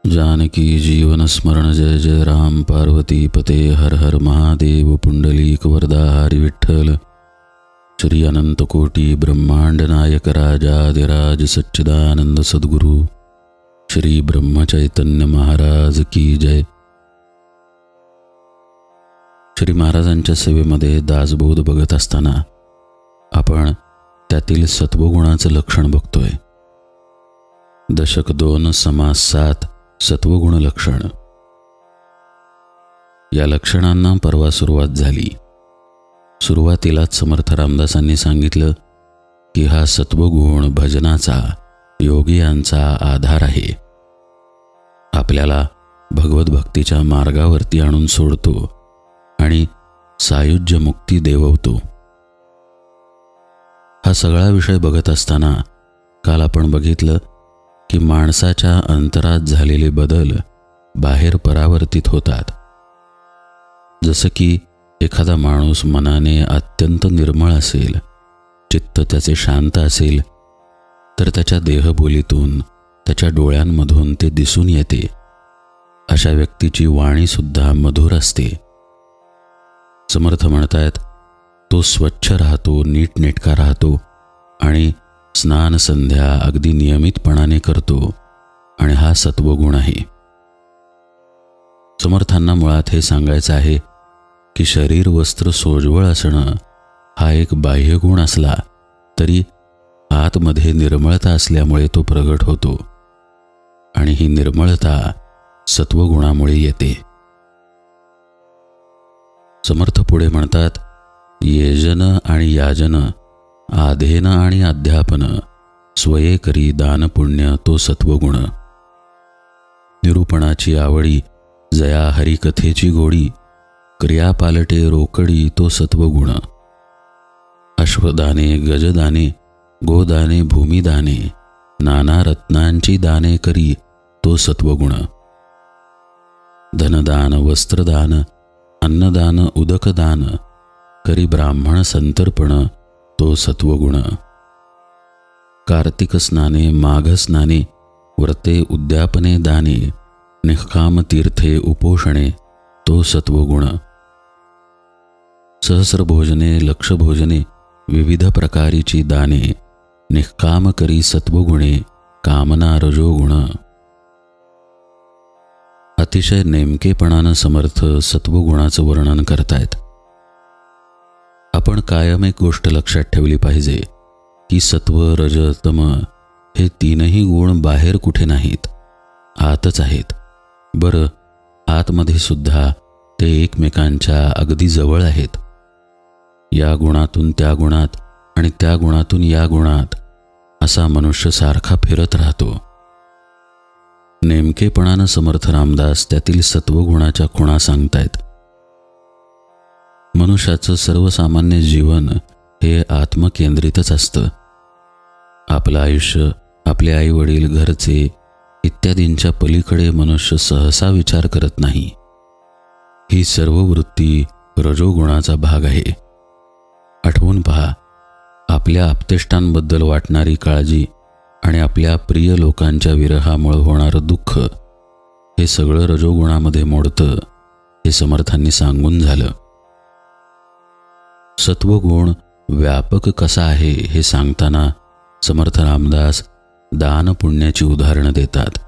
जानकी जीवन स्मरण जय जय राम पार्वती पते हर हर महादेव पुंडलीक वरदा हरि विठ्ठल श्री अनंत कोटी ब्रह्मांड नायक राजाधिराज सच्चिदानंद सद्गुरु श्री ब्रह्म चैतन्य महाराज की जय। श्री महाराजांच्या सेवेमध्ये दासबोध बघत असताना आपण त्यातील सत्वगुणाचं लक्षण बघतोय। दशक 2 समास 7 सत्वगुण लक्षण। या लक्षणांना परवा सुरुवात झाली। सुरुवातीलाच समर्थ रामदासांनी सांगितलं की हा सत्वगुण भजनाचा योगियांचा आधार आहे, आपल्याला भगवत भक्तीच्या मार्गावरती आणून सोडतो आणि सायुज्य मुक्ती देववतो। हा सगळा विषय बघत असताना काल आपण बघितलं की माणसाच्या अंतरात झालेले बदल बाहेर परावर्तित होतात। जसं की एखादा माणूस मनाने अत्यंत निर्मळ असेल, चित्त त्याचे शांत असेल, तर त्याच्या देहबोलीतून त्याच्या डोळ्यांमधून ते दिसून येते। अशा व्यक्तीची वाणी सुद्धा मधुर असते। समर्थ म्हणतात, तो स्वच्छ राहतो, नीटनेटका राहतो आणि स्नान संध्या अगदी नियमितपणाने करतो आणि हा सत्वगुण आहे। समर्थांना मुळात हे सांगायचं आहे की शरीर वस्त्र सोज्वळ असणं हा एक बाह्यगुण असला तरी आतमध्ये निर्मळता असल्यामुळे तो प्रगट होतो आणि ही निर्मळता सत्वगुणामुळे येते। समर्थ पुढे म्हणतात, येजन आणि याजन, आधेन आणि अध्यापन, स्वये करी दान पुण्य तो सत्वगुण। निरूपणाची आवडी, जया हरिकथेची गोडी, क्रिया पालटे रोकडी तो सत्वगुण। अश्वदाने गजदाने, गोदाने भूमिदाने, नाना रत्नांची दाने करी तो सत्वगुण। धनदान वस्त्रदान, अन्नदान उदकदान, करी ब्राह्मण संतर्पण तो सत्वगुण। कार्तिक स्नाने माघ स्नाने, व्रते उद्यापने दाने, निष्काम तीर्थे उपोषणे तो सत्वगुण। सहस्रभोजने लक्षभोजने, विविध प्रकारीची दाने, निष्काम करी सत्वगुणे, कामना रजोगुण। अतिशय नेमकेपणानं समर्थ सत्वगुणाचं वर्णन करतायत। आपण कायम एक गोष्ट लक्षात ठेवली पाहिजे की सत्व रज तम हे तीनही गुण बाहेर कुठे नाहीत, आतच आहेत। बरं, आतमध्ये सुद्धा ते एकमेकांच्या अगदी जवळ आहेत। या गुणातून त्या गुणात आणि त्या गुणातून या गुणात असा मनुष्य सारखा फिरत राहतो। नेमकेपणानं समर्थ रामदास त्यातील सत्वगुणाच्या खुणा सांगतायत। मनुष्याचं सर्वसामान्य जीवन हे आत्मकेंद्रितच असतं। आपलं आयुष्य, आपले आई वडील, घरचे इत्यादींच्या पलीकडे मनुष्य सहसा विचार करत नाही। ही सर्व वृत्ती रजोगुणाचा भाग आहे। आठवून पहा, आपल्या आप्तेष्टांबद्दल वाटणारी काळजी आणि आपल्या प्रिय लोकांच्या विरहामुळे होणारं दुःख हे सगळं रजोगुणामध्ये मोडतं, हे समर्थांनी सांगून झालं। सत्वगुण व्यापक कसा आहे हे सांगताना समर्थ रामदास दान पुण्याची उदाहरणं देतात।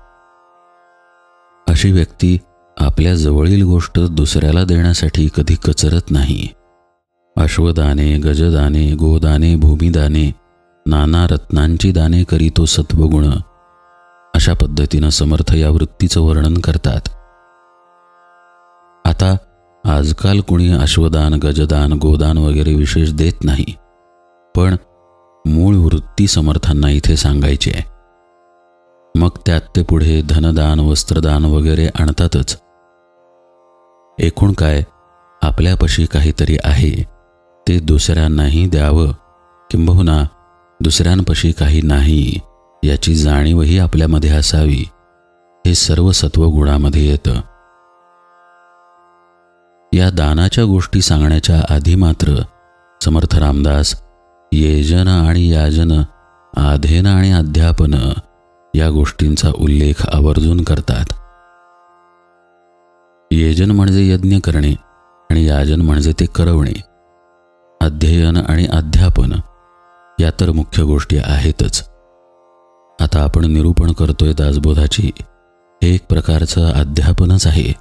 अशी व्यक्ती आपल्या जवळील गोष्ट दुसऱ्याला देण्यासाठी कधी कचरत नाही। अश्वदाने गजदाने, गोदाने भूमिदाने, नाना रत्नांची दाने करी तो सत्वगुण। अशा पद्धतीनं समर्थ या वृत्तीचं वर्णन करतात। आता आजकाल कुणी अश्वदान, गजदान, गोदान वगैरे विशेष देत नाही, पण मूळ वृत्ती समर्थांना इथे सांगायची आहे। मग त्यात ते पुढे धनदान वस्त्रदान वगैरे आणतातच। एकूण काय, आपल्यापाशी काहीतरी आहे ते दुसऱ्यांनाही द्यावं, किंबहुना दुसऱ्यांपाशी काही नाही याची जाणीवही आपल्यामध्ये असावी, हे सर्व सत्वगुणामध्ये येतं। या दानाच्या गोष्टी सांगण्याच्या आधी मात्र समर्थ रामदास येजन आणि याजन, आधेन आणि अध्यापन या गोष्टींचा उल्लेख आवर्जून करतात। येजन म्हणजे यज्ञ करणे आणि याजन म्हणजे ते करवणे. अध्ययन आणि अध्यापन या तर मुख्य गोष्टी आहेतच. आता आपण निरूपण करतोय दासबोधाची, हे एक प्रकारचं अध्यापनच आहे.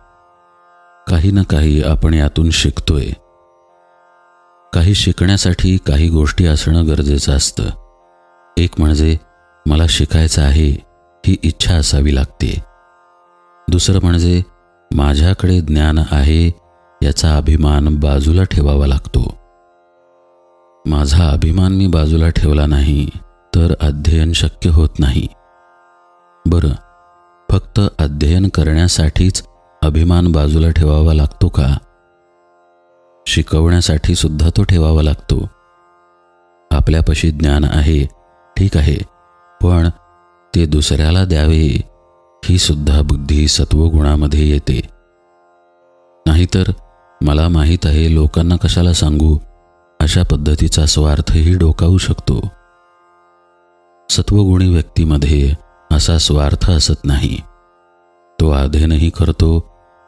काही ना काही आपण यातून शिकतोय. काही शिकण्यासाठी काही गोष्टी असणं गरजेचं असतं. एक म्हणजे मला शिकायचं आहे ही इच्छा असावी लागते. दुसरं म्हणजे माझ्याकडे ज्ञान आहे याचा अभिमान बाजूला ठेवावा लागतो. माझा अभिमान मी बाजूला ठेवला नाही तर अध्ययन शक्य होत नाही. बरं, फक्त अध्ययन करण्यासाठीच अभिमान बाजूला ठेवावा लागतो का? शिकवण्यासाठी सुद्धा तो ठेवावा लागतो. आपल्यापाशी ज्ञान आहे, ठीक आहे, पण ते दुसऱ्याला द्यावे ही सुद्धा बुद्धी सत्वगुणामध्ये येते. नाहीतर मला माहीत आहे लोकांना कशाला सांगू अशा पद्धतीचा स्वार्थही डोकावू शकतो. सत्वगुणी व्यक्तीमध्ये असा स्वार्थ असत नाही. तो अध्ययनही करतो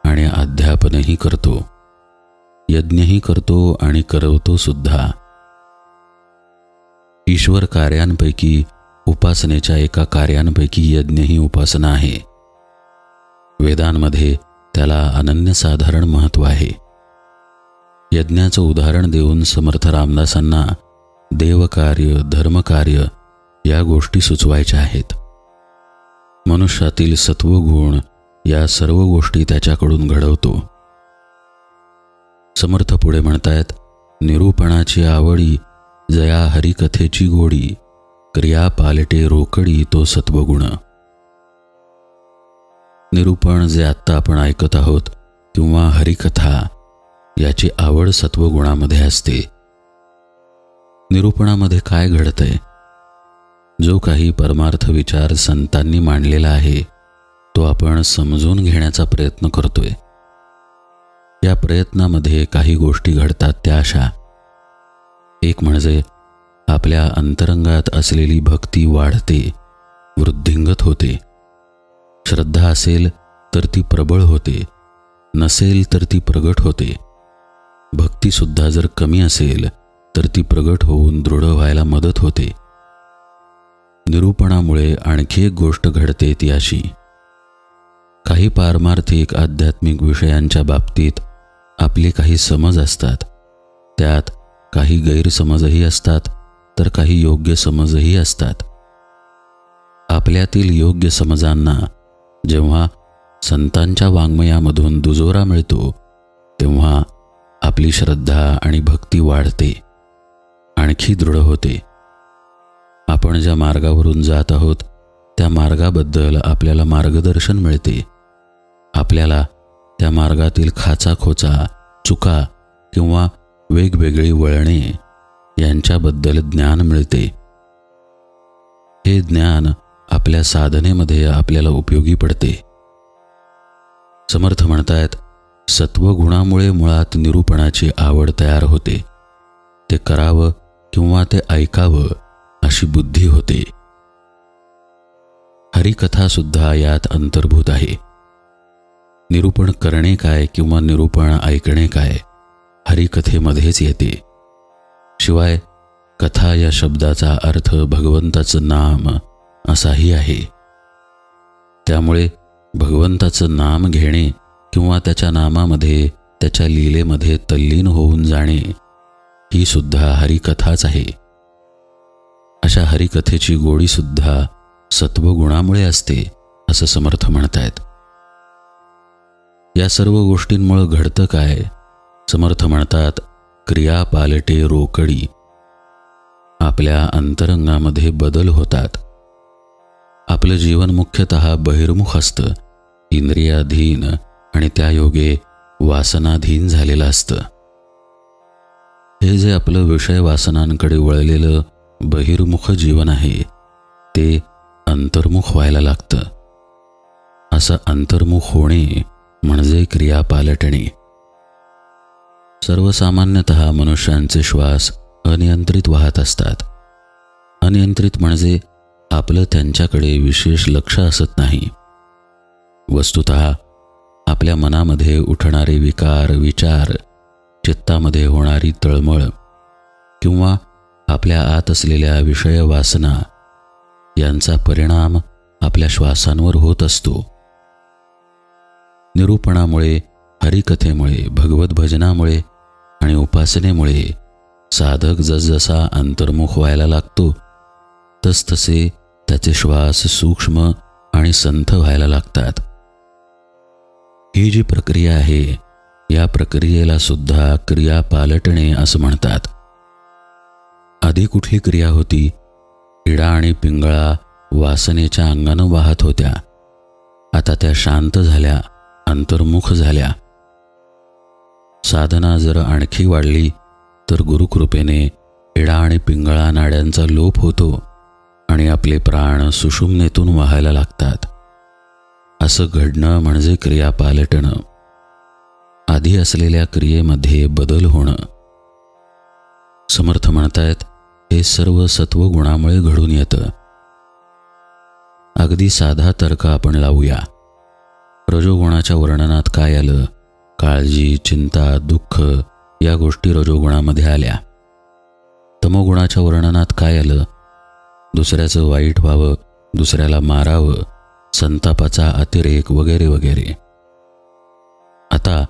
आणि अध्यापनही करतो, यज्ञही करतो आणि करवतो सुद्धा. ईश्वर कार्यांपैकी उपासनेच्या एका कार्यांपैकी यज्ञ ही उपासना आहे. वेदांमध्ये त्याला अनन्यसाधारण महत्त्व आहे. यज्ञाचं उदाहरण देऊन समर्थ रामदासांना देवकार्य, धर्मकार्य या गोष्टी सुचवायच्या आहेत. मनुष्यातील सत्वगुण या सर्व गोष्टी त्याच्याकडून घडवतो. समर्थ पुढे म्हणतायत, निरूपणाची आवडी जया हरिकथेची गोडी, क्रिया पालटे रोकडी तो सत्वगुण. निरूपण जे आत्ता आपण ऐकत आहोत किंवा हरिकथा याची आवड सत्वगुणामध्ये असते. निरूपणामध्ये काय घडतंय? जो काही परमार्थ विचार संतांनी मांडलेला आहे तो आपण समजून घेण्याचा प्रयत्न करतोय. या प्रयत्नामध्ये काही गोष्टी घडतात त्या अशा. एक म्हणजे आपल्या अंतरंगात असलेली भक्ती वाढते, वृद्धिंगत होते. श्रद्धा असेल तर ती प्रबळ होते, नसेल तर ती प्रगट होते. भक्तीसुद्धा जर कमी असेल तर ती प्रगट होऊन दृढ व्हायला मदत होते. निरूपणामुळे आणखी एक गोष्ट घडते ती अशी. काही पारमार्थिक आध्यात्मिक विषयांच्या बाबतीत आपले काही समज असतात, त्यात काही गैरसमजही असतात तर काही योग्य समजही असतात. आपल्यातील योग्य समजांना जेव्हा संतांच्या वाङ्मयामधून दुजोरा मिळतो तेव्हा आपली श्रद्धा आणि भक्ती वाढते, आणखी दृढ होते. आपण ज्या मार्गावरून जात आहोत त्या मार्गाबद्दल आपल्याला मार्गदर्शन मिळते. आपल्याला त्या मार्गातील खाचाखोचा, चुका किंवा वेगवेगळी वळणे यांच्याबद्दल ज्ञान मिळते. हे ज्ञान आपल्या साधनेमध्ये आपल्याला उपयोगी पडते. समर्थ म्हणतायत, सत्वगुणामुळे मुळात निरूपणाची आवड तयार होते. ते करावं किंवा ते ऐकावं अशी बुद्धी होते. हरिकथा सुद्धा यात अंतर्भूत आहे. निरूपण करणे काय किंवा निरूपण ऐकणे काय हरिकथेमध्येच येते. शिवाय कथा या शब्दाचा अर्थ भगवंताचं नाम असाही आहे. त्यामुळे भगवंताचं नाम घेणे किंवा त्याच्या नामामध्ये, त्याच्या लीलेमध्ये तल्लीन होऊन जाणे ही सुद्धा हरिकथाच आहे. अशा हरिकथेची गोडी सुद्धा सत्वगुणामुळे असते असं समर्थ म्हणतायत. या सर्व गोष्टींमुळे घडतं काय? समर्थ म्हणतात, क्रिया पालटे रोकडी. आपल्या अंतरंगामध्ये बदल होतात. आपलं जीवन मुख्यतः बहिर्मुख असतं, इंद्रियाधीन आणि त्यायोगे वासनाधीन झालेलं असतं. हे जे आपलं विषय वासनांकडे वळलेलं बहिर्मुख जीवन आहे ते अंतर्मुख व्हायला लागतं. असं अंतर्मुख होणे म्हणजे क्रिया पालटणे. सर्वसामान्यतः मनुष्यांचे श्वास अनियंत्रित वाहत असतात. अनियंत्रित म्हणजे आपलं त्यांच्याकडे विशेष लक्ष असत नाही. वस्तुतः आपल्या मनामध्ये उठणारे विकार विचार, चित्तामध्ये होणारी तळमळ किंवा आपल्या आत असलेल्या विषय वासना यांचा परिणाम आपल्या श्वासांवर होत असतो. निरूपणामुळे, हरिकथेमुळे, भगवत भजनामुळे आणि उपासनेमुळे साधक जसजसा अंतर्मुख व्हायला लागतो तसतसे त्याचे श्वास सूक्ष्म आणि संथ व्हायला लागतात. ही जी प्रक्रिया आहे, या प्रक्रियेला सुद्धा क्रिया पालटणे असं म्हणतात. आधी कुठली क्रिया होती? किडा आणि पिंगळा वासनेच्या अंगानं वाहत होत्या. आता त्या शांत झाल्या, अंतर्मुख झाल्या. साधना जर आणखी वाढली तर गुरुकृपेने किडा आणि पिंगळा नाड्यांचा लोप होतो आणि आपले प्राण सुषुम्नेतून वाहायला लागतात. असं घडणं म्हणजे क्रिया पालटणं, आधी असलेल्या क्रियेमध्ये बदल होणं. समर्थ म्हणतायत, हे सर्व सत्वगुणामुळे घडून येतं. अगदी साधा तर्क आपण लावूया. रजोगुणाच्या वर्णनात काय आलं? काळजी, चिंता, दुःख या गोष्टी रजोगुणामध्ये आल्या. तमोगुणाच्या वर्णनात काय आलं? दुसऱ्याचं वाईट व्हावं, दुसऱ्याला मारावं, संतापाचा अतिरेक वगैरे वगैरे. आता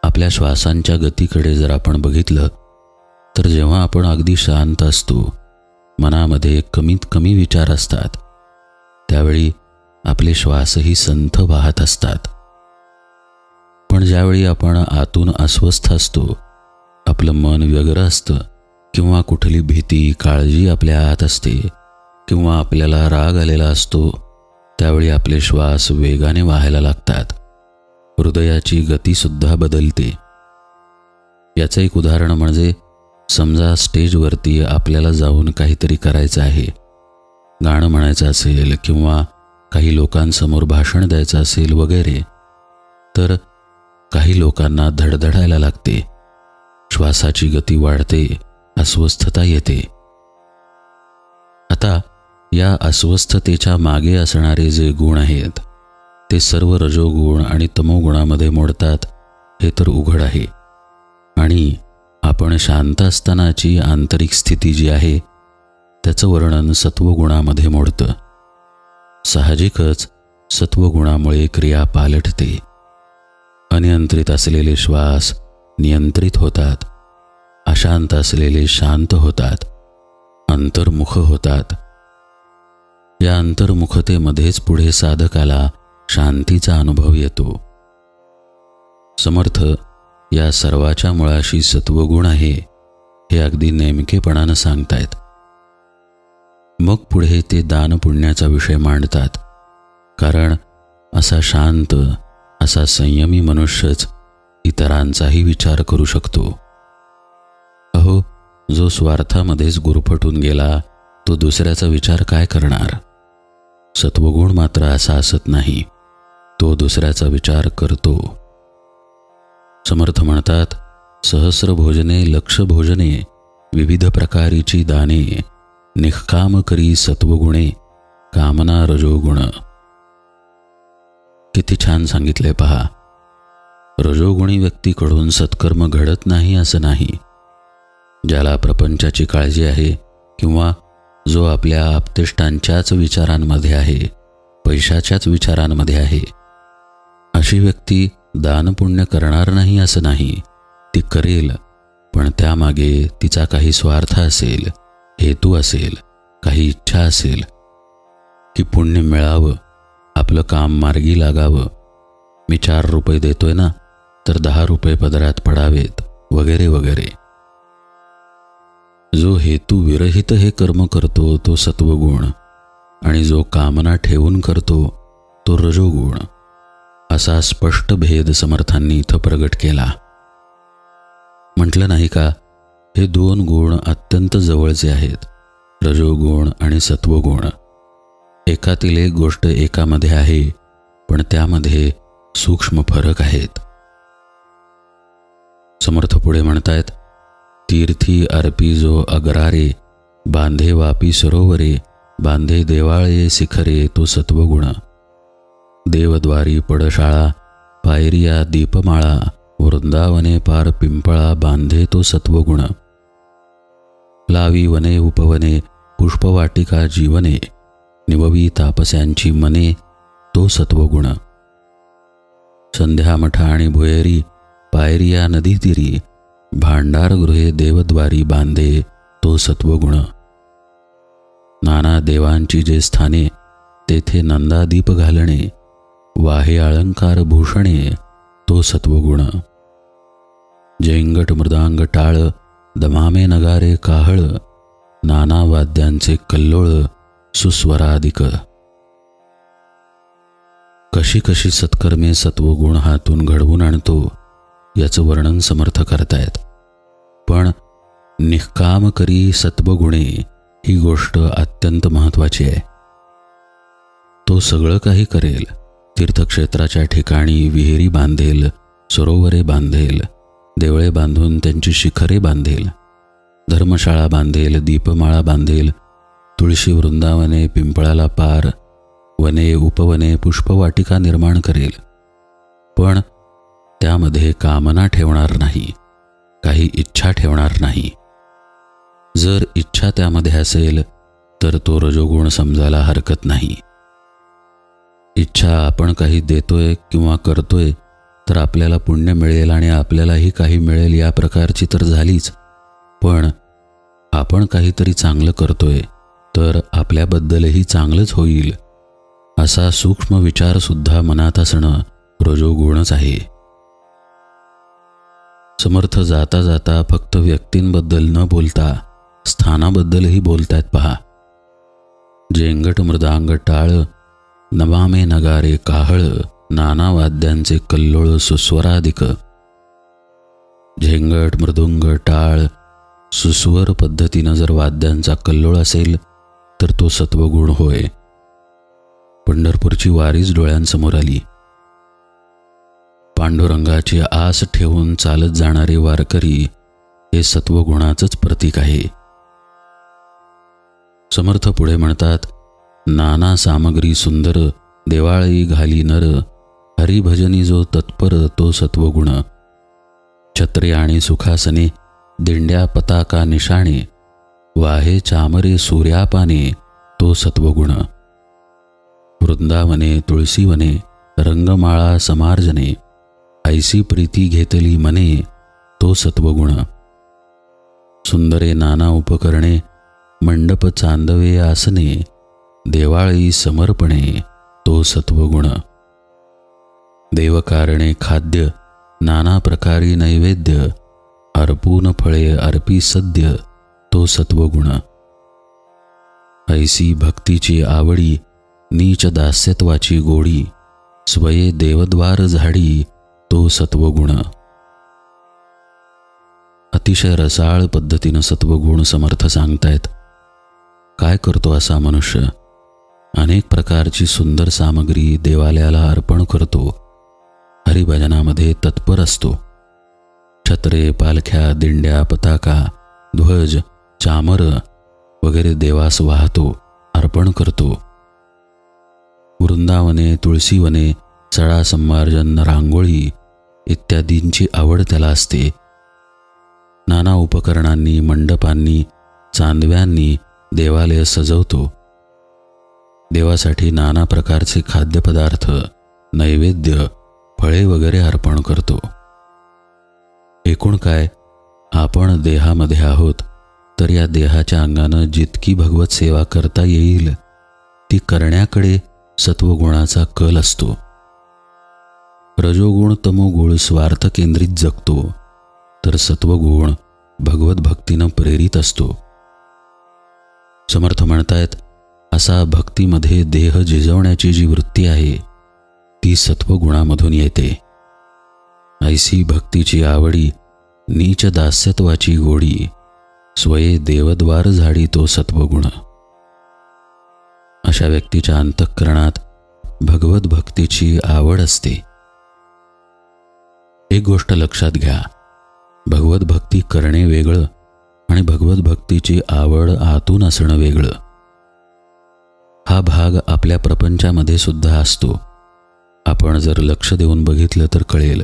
आपल्या श्वासांच्या गतीकडे जर आपण बघितलं तर जेव्हा आपण अगदी शांत असतो, मनामध्ये कमीत कमी विचार असतात, त्यावेळी आपले श्वासही संथ वाहत असतात. पण ज्यावेळी आपण आतून अस्वस्थ असतो, आपलं मन व्यग्र असतं किंवा कुठली भीती, काळजी आपल्या आत असते किंवा आपल्याला राग आलेला असतो, त्यावेळी आपले श्वास वेगाने वाहायला लागतात. हृदयाची गतीसुद्धा बदलते. याचं एक उदाहरण म्हणजे समजा स्टेजवरती आपल्याला जाऊन काहीतरी करायचं आहे, गाणं म्हणायचं असेल किंवा काही लोकांसमोर भाषण द्यायचं असेल वगैरे, तर काही लोकांना धडधडायला लागते, श्वासाची गती वाढते, अस्वस्थता येते. आता या अस्वस्थतेच्या मागे असणारे जे गुण आहेत ते सर्व रजोगुण आणि तमोगुणामध्ये मोडतात, हे तर उघड आहे. आणि आपण शांत असतानाची आंतरिक स्थिती जी आहे त्याचं वर्णन सत्वगुणामध्ये मोडतं. साहजिकच सत्वगुणामुळे क्रिया पालटते. अनियंत्रित असलेले श्वास नियंत्रित होतात, अशांत असलेले शांत होतात, अंतर्मुख होतात. या अंतर्मुखतेमध्येच पुढे साधकाला शांतीचा अनुभव येतो. समर्थ या सर्वाच्या मुळाशी सत्वगुण आहे हे अगदी नेमकेपणानं सांगतायत. मग पुढे ते दानपुण्याचा विषय मांडतात. कारण असा शांत, असा संयमी मनुष्यच इतरांचाही विचार करू शकतो. अहो, जो स्वार्थामध्येच गुरफटून गेला तो दुसऱ्याचा विचार काय करणार? सत्वगुण मात्र असा असत नाही, तो दुसऱ्याचा विचार करतो. समर्थ म्हणतात, सहस्र भोजने लक्ष भोजने विविध प्रकारीची दाने निष्काम करी सत्वगुणे कामना रजोगुण. किती छान सांगितले पहा. रजोगुणी व्यक्तीकडून सत्कर्म घडत नाही असं नाही. ज्याला प्रपंचाची काळजी आहे किंवा जो आपल्या आप्तेष्टांच्याच विचारांमध्ये आहे, पैशाच्याच विचारांमध्ये आहे, अशी व्यक्ती दानपुण्य करणार नाही असं नाही. ती करेल, पण त्यामागे तिचा काही स्वार्थ असेल, हेतू असेल, काही इच्छा असेल की पुण्य मिळावं, आपलं काम मार्गी लागावं. मी 4 रुपये देतोय ना, तर 10 रुपये पदरात पडावेत वगैरे वगैरे. जो हेतू विरहित हे कर्म करतो तो सत्वगुण आणि जो कामना ठेवून करतो तो रजोगुण. असा स्पष्ट भेद समर्थांनी इथं प्रगट केला. म्हटलं नाही का, हे 2 गुण अत्यंत जवळचे आहेत, रजोगुण आणि सत्वगुण. एकातील एक गोष्ट एकामध्ये आहे, पण त्यामध्ये सूक्ष्म फरक आहेत. समर्थ पुढे म्हणतायत, तीर्थी अर्पी जो अग्रारे बांधे वापी सरोवरे बांधे देवाळे शिखरे तो सत्वगुण. देवद्वारी पडशाळा पायरिया दीपमाळा, वृंदावने पार पिंपळा, बांधे तो सत्वगुण. लावी वने उपवने, पुष्पवाटिका जीवने, निववी तापस्यांची मने, तो सत्वगुण. संध्या मठ आणि भुयेरी, पायरिया नदी तीरी, भांडारगृहे देवद्वारी, बांधे तो सत्वगुण. नाना देवांची जे स्थाने, तेथे नंदादीप घालणे, वाहे अलंकार भूषणे, तो सत्वगुण. जेंगट मृदांग टाळ, दमामे नगारे काहळ, नाना वाद्यांचे कल्लोळ, सुस्वराधिक. कशी कशी सत्कर्मे सत्वगुण हातून घडवून आणतो याचं वर्णन समर्थ करतायत. पण निष्काम करी सत्वगुणे ही गोष्ट अत्यंत महत्त्वाची आहे. तो सगळं काही करेल. तीर्थक्षेत्राच्या ठिकाणी विहिरी बांधेल, सरोवरे बांधेल, देवळे बांधून त्यांची शिखरे बांधेल, धर्मशाळा बांधेल, दीपमाळा बांधेल, तुळशी वृंदावने, पिंपळाला पार, वने उपवने, पुष्पवाटिका निर्माण करेल. पण त्यामध्ये कामना ठेवणार नाही, काही इच्छा ठेवणार नाही. जर इच्छा त्यामध्ये असेल तर तो रजोगुण समजायला हरकत नाही. इच्छा आपण काही देतोय किंवा करतोय तर आपल्याला पुण्य मिळेल आणि आपल्यालाही काही मिळेल या प्रकारची तर झालीच. पण आपण काहीतरी चांगलं करतोय तर आपल्याबद्दलही चांगलंच होईल असा सूक्ष्म विचार सुद्धा मनात असणं रजोगुणच आहे. समर्थ जाता जाता फक्त व्यक्तींबद्दल न बोलता स्थानाबद्दलही बोलतायत पहा. जेंगट मृदांग टाळ, नवामे नगारे काहळ, नाना वाद्यांचे कल्लोळ, सुस्वराधिक. झेंगट मृदुंग टाळ सुस्वर पद्धतीनं जर वाद्यांचा कल्लोळ असेल तर तो सत्वगुण होय. पंढरपूरची वारीच डोळ्यांसमोर आली. पांडुरंगाची आस ठेवून चालत जाणारे वारकरी हे सत्वगुणाचंच प्रतीक आहे. समर्थ पुढे म्हणतात, नाना सामग्री सुंदर, देवाळी घाली नर, हरिभजनी जो तत्पर, तो सत्वगुण. छत्रे आणि सुखासने, दिंड्या पताका निशाणे, वाहे चामरे सूर्यापाने, तो सत्वगुण. वृंदावने तुळशीवने, रंगमाळा समार्जने, ऐसी प्रीती घेतली मने, तो सत्वगुण. सुंदरे नाना उपकरणे, मंडप चांदवे आसने, देवाळी समर्पणे, तो सत्वगुण. देवकारणे खाद्य, नाना प्रकारी नैवेद्य, अर्पून फळे अर्पी सद्य, तो सत्वगुण. ऐसी भक्तीची आवडी, नीच दास्यत्वाची गोडी, स्वये देवद्वार झाडी, तो सत्वगुण. अतिशय रसाळ पद्धतीनं सत्वगुण समर्थ सांगतायत. काय करतो असा मनुष्य? अनेक प्रकारची सुंदर सामग्री देवालयाला अर्पण करतो, हरिभजनामध्ये तत्पर असतो. छत्रे, पालख्या, दिंड्या, पताका, ध्वज, चामर वगैरे देवास वाहतो, अर्पण करतो. वृंदावने तुळशीवने, सडा संमार्जन, रांगोळी इत्यादींची आवड त्याला असते. नाना उपकरणांनी, मंडपांनी, चांदव्यांनी देवालय सजवतो. देवासाठी नाना प्रकारचे खाद्यपदार्थ, नैवेद्य, फळे वगैरे अर्पण करतो. एकूण काय, आपण देहामध्ये आहोत तर या देहाच्या अंगानं जितकी भगवत सेवा करता येईल ती करण्याकडे सत्वगुणाचा कल असतो. रजोगुण तमोगुण स्वार्थ केंद्रित जगतो तर सत्वगुण भगवत भक्तीनं प्रेरित असतो. समर्थ म्हणतायत, असा भक्तीमध्ये देह झिजवण्याची जी वृत्ती आहे ती सत्वगुणामधून येते. ऐसी भक्तीची आवडी, नीच दास्यत्वाची गोडी, स्वये देवद्वार झाडी, तो सत्वगुण. अशा व्यक्तीच्या अंतःकरणात भगवत भक्तीची आवड असते. एक गोष्ट लक्षात घ्या, भगवत भक्ती करणे वेगळं आणि भगवत भक्तीची आवड आतून असणं वेगळं. हा भाग आपल्या प्रपंचामध्ये सुद्धा असतो. आपण जर लक्ष देऊन बघितलं तर कळेल.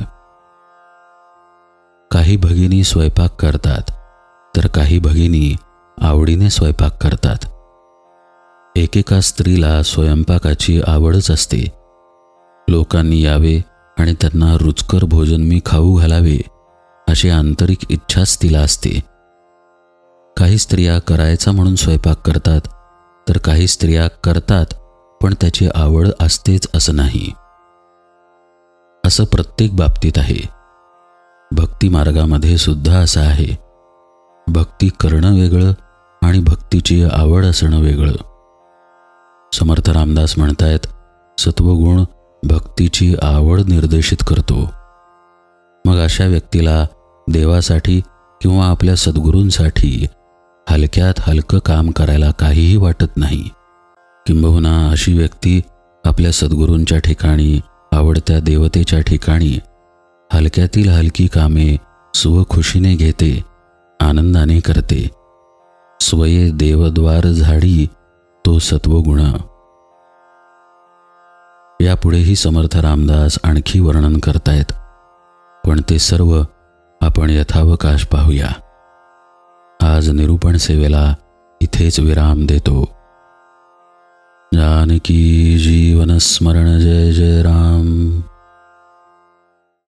काही भगिनी स्वयंपाक करतात तर काही भगिनी आवडीने स्वयंपाक करतात. एकेका स्त्रीला स्वयंपाकाची आवडच असते. लोकांनी यावे आणि त्यांना रुचकर भोजन मी खाऊ घालावे अशी आंतरिक इच्छाच तिला असते. काही स्त्रिया करायचा म्हणून स्वयंपाक करतात तर काही स्त्रिया करतात पण त्याची आवड असतेच असं नाही. असं प्रत्येक बाबतीत आहे. भक्ती मार्गामध्ये सुद्धा असं आहे. भक्ती करणं वेगळं आणि भक्तीची आवड असणं वेगळं. समर्थ रामदास म्हणतायत, सत्वगुण भक्तीची आवड निर्देशित करतो. मग अशा व्यक्तीला देवासाठी किंवा आपल्या सद्गुरूंसाठी हलक्यात हलकं काम करायला काहीही वाटत नाही. किंबहुना अशी व्यक्ती आपल्या सद्गुरूंच्या ठिकाणी, आवडत्या देवतेच्या ठिकाणी हलक्यातील हलकी कामे स्वखुशीने घेते, आनंदाने करते. स्वये देवद्वार झाडी तो सत्वगुण. यापुढेही समर्थ रामदास आणखी वर्णन करतायत, पण ते सर्व आपण यथावकाश पाहूया. आज निरूपण सेवेला इथेच विराम देतो. जानकी जीवन स्मरण. जय जय राम.